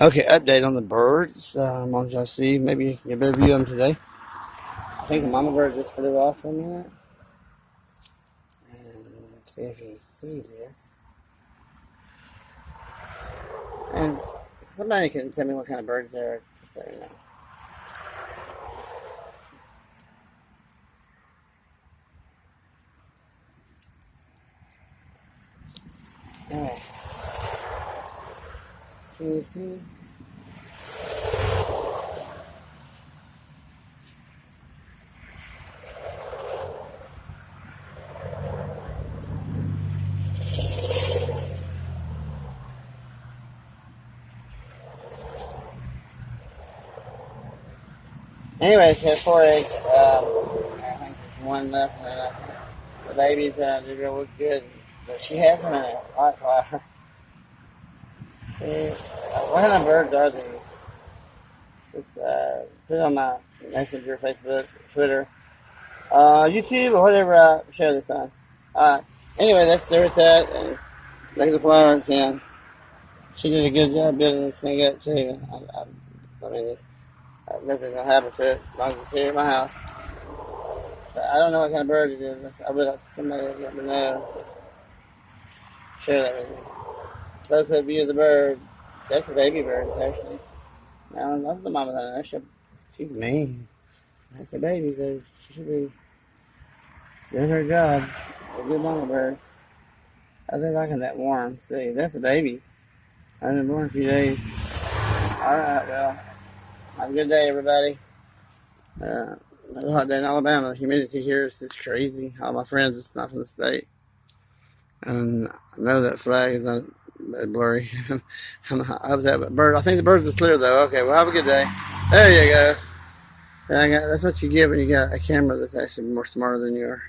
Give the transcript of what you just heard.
Okay, update on the birds. I want y'all to see. Maybe you can get a better view of them today. I think the mama bird just flew off for a minute. And see if you can see this. And somebody can tell me what kind of birds they are. Just let me know. Anyway, can you see? Anyway, she has 4 eggs. I think there's one left. And the babies did real good. But she has them in a hot flower. See, what kind of birds are these? Just put it on my Messenger, Facebook, Twitter, YouTube, or whatever I share this on. Anyway, that's their that. And look at the flowers, and she did a good job building this thing up, too. I mean, nothing's going to happen to it as long as it's here at my house. But I don't know what kind of bird it is. I would like somebody to let me know. Share that with me. Close up view of the bird. That's a baby bird, actually. I don't love the mama on there. She's mean. That's a baby, so she should be doing her job. A good mama bird. I think liking that warm. See, that's the babies. I've been born a few days. Alright, well, have a good day, everybody. Another hot day in Alabama. The humidity here is just crazy. All my friends, it's not from the state. And I know that flag is not blurry. I was at a bird. I think the bird was clear, though. Okay, well, have a good day. There you go. That's what you get when you got a camera that's actually more smarter than you are.